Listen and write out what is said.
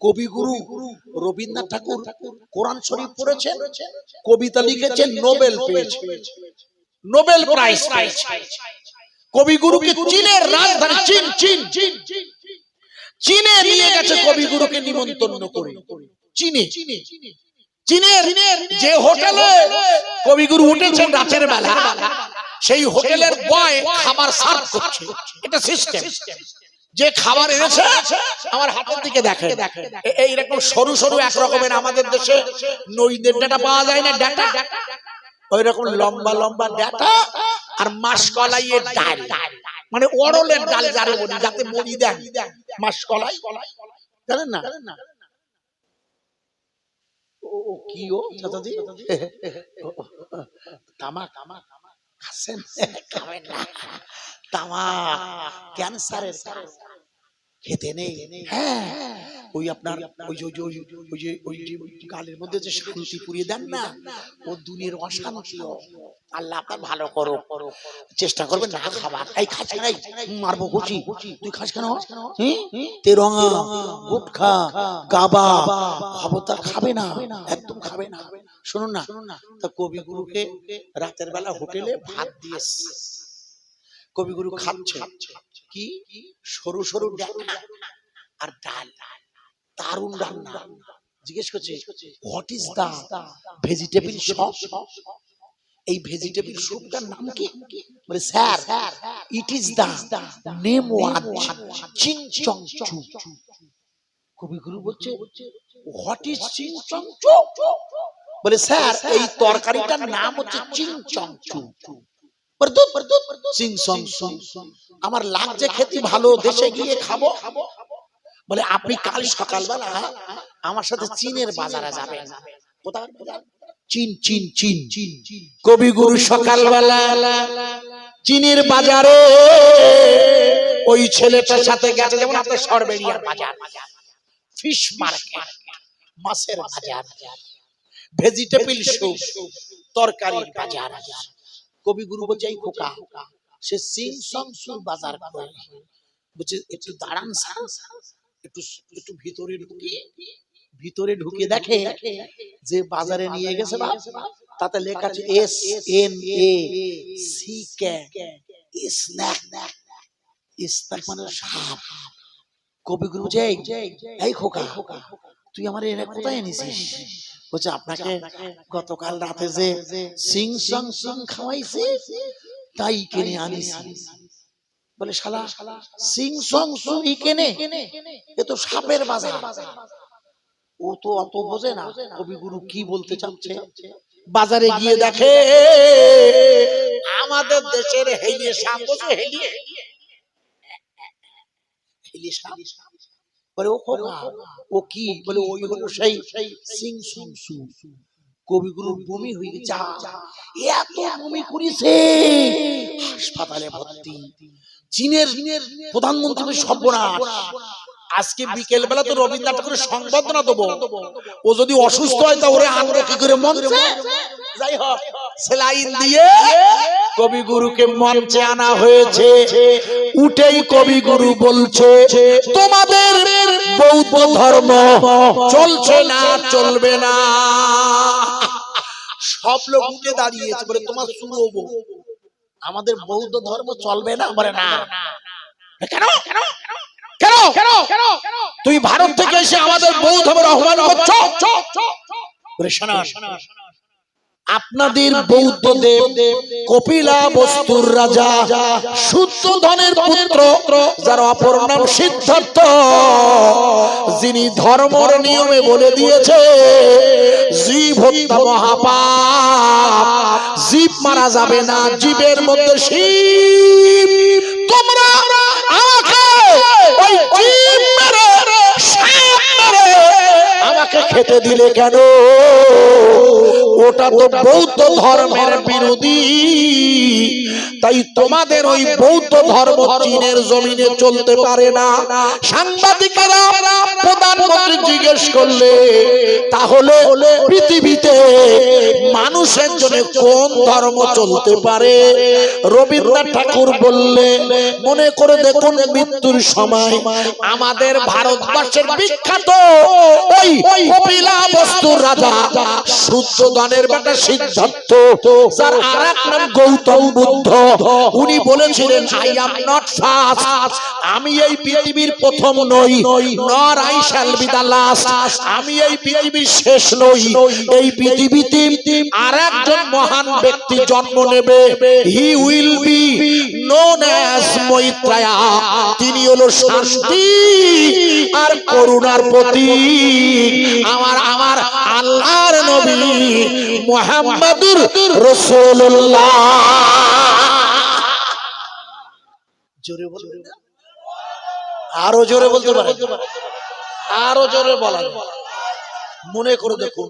কবিগুরু রবীন্দ্রনাথ ঠাকুর কোরআন শরীফ পড়েছেন, কবিতা লিখেছেন, নোবেল পেয়েছে, নোবেল প্রাইজ পেয়েছে। কবিগুরুকে চীনের রাজধানী চীনে নিয়ে গেছে, কবিগুরুকে নিমন্ত্রণ করে। চীনের যে হোটেলে কবিগুরু উঠেছেন রাতের বেলা, সেই হোটেলের বয় খাবার সার্ভ করছে। এটা সিস্টেম। যে খাবার এনেছে আমার হাতের দিকে দেখে, এইরকম সরু সরু এক রকমের আমাদের দেশে নইদের ডাটা পাওয়া যায় না, ডাটা ওই রকম লম্বা লম্বা ডাটা আর মাসকলাইয়ের ডাল, মানে ওড়লের ডাল যারে বলি, যাতে বড়ি দেন, মাসকলাই জানেন না? ও কি ও চাচাজি, তামাক খাচ্ছেন? খাবেন না, তামাক ক্যান্সারের খেতে নেই। হ্যাঁ, ওই আপনার ওই যে গালের মধ্যে যে শান্তি পুড়িয়ে দেন না, ও দুনিয়ার অশান্তি। আল্লাহ আপনার ভালো করো, চেষ্টা করবেন না খাবার। এই খাস কেন? মারবো খুশি, তুই খাস কেন? তেরঙা, গুটখা, গাবা, খবরদার খাবে না, একদম খাবে না। শুনুন না, তা কবিগুরুকে রাতের বেলা হোটেলে ভাত দিয়েছে, কবিগুরু খাচ্ছে কি সরু সরু ডাটা আর ডাল, দারুণ রান্না। জিজ্ঞেস করছে, what is the vegetable soup? এই ভেজিটেবল স্যুপটার নাম কি? বলে, sir, it is the name was Chingchongchu. কবিগুরু বলছে, হোয়াট ইজ চিংচংচু? বলে, স্যার, এই তরকারিটার নাম হচ্ছে চিংচংচু। আমার লাগছে খেতে ভালো, দেশে গিয়ে খাবো। বলে, আপনি কাল সকালবেলা আমার সাথে চীনের বাজারে যাবেন। কোথায়? চীন। কবিগুরু সকালবেলা চীনের বাজারে ওই ছেলেটার সাথে গেছে, যেমন আপনার সরবেরিয়ার বাজার, ফিশ মার্কেট, মাছের বাজার, ভেজিটেবল স্যুপ, তরকারির বাজার। কবিগুরু বলছে, এই খোকা, সে চিংচংচুর বাজার করে। বলছে, একটু দাঁড়ান স্যার, একটু ভিতরে ঢুকে দেখে যে বাজারে নিয়ে গেছে তাতে লেখা আছে SNACK, স্ন্যাক, মানে সাপ। কবিগুরু বলছে, এই খোকা, তুই আমার এনে কোথায় এনেছিস? বলছে, আপনাকে গতকাল রাতে যে চিংচংচু খাওয়াইছে তাই কিনে আনিছি। বলে, শালা চিংচংচু কেনে? এ তো সাপের বাজার। ও তো অত বোঝে না কবিগুরু কি বলতে চাচ্ছে। বাজারে গিয়ে দেখে আমাদের দেশের হেলিয়ে সাপ, হেলিয়ে সাপ। বলে, ও খোকা, ও কি? বলে, ওই হলো সেই চিংচংচু। কবিগুরুর বমি হয়ে গেছে, এত বমি করেছে, হাসপাতালে ভর্তি। চীনের প্রধানমন্ত্রী সর্বনাশ। আজকে বিকেল বেলা তো রবীন্দ্রনাথ ঠাকুরের সংবর্ধনা দেবো, ও যদি অসুস্থ হয় তা ওরে আনবো কি করে মঞ্চে? যাই হোক, সেলাইন দিয়ে কবিগুরুকে মঞ্চে আনা হয়েছে। উঠেই কবিগুরু বলছে, তোমাদের বৌদ্ধ ধর্ম চলছে না, চলবে না। সব লোক উঠে দাঁড়িয়েছে, বলে, তোমার শুনবো, আমাদের বৌদ্ধ ধর্ম চলবে না? বলে, না। কেন? তুই ভারত থেকে এসে আমাদের বৌদ্ধ ধর্মের আহ্বান করছো? বলে, শোনো, আপনাদের বৌদ্ধ দেব কপিলা বস্তুর রাজা, শুদ্ধোধনের পুত্র, যার অপর নাম সিদ্ধার্থ, যিনি ধর্মের নিয়মে বলে দিয়েছে জীব হত্যা মহাপাপ, জীব মারা যাবে না, জীবের মধ্যে শিব। তোমরা আমাকে ওই জীব মেরে, সাপ মেরে আমাকে খেতে দিলে কেন? ওটা তো বৌদ্ধ ধর্মের বিরোধী। তাই তোমাদের ওই বৌদ্ধ ধর্ম চীনের জমিনে চলতে পারে না। সাংবাদিকেরা প্রধানমন্ত্রী জিজ্ঞেস করলে তাহলে পৃথিবীতে মানুষের জন্য কোন ধর্ম চলতে পারে? রবীন্দ্রনাথ ঠাকুর বললে, মনে করে দেখুন মৃত্যুর সময় আমাদের ভারতবর্ষের বিখ্যাত ওই কপিলাবস্তুর রাজা শুদ্ধোধনের বেটা সিদ্ধার্থ, যার আরেক নাম গৌতম বুদ্ধ, উনি বলেছিলেন আই অ্যাম নট ফার্স্ট, আমি এই পৃথিবীর প্রথম নই, নর I shall be the last, আমি এই পৃথিবীর শেষ নই, এই পৃথিবীতে আরেকজন মহান ব্যক্তি জন্ম নেবে, he will be known as Maitreya, তিনি হলো শান্তি আর করুণার প্রতীক, আমার আমার আল্লাহর নবী মুহাম্মদুর রাসূলুল্লাহ। জোরে বলুন, আরো জোরে বলতে পারেন, আরো জোরে বলেন। মনে করে দেখুন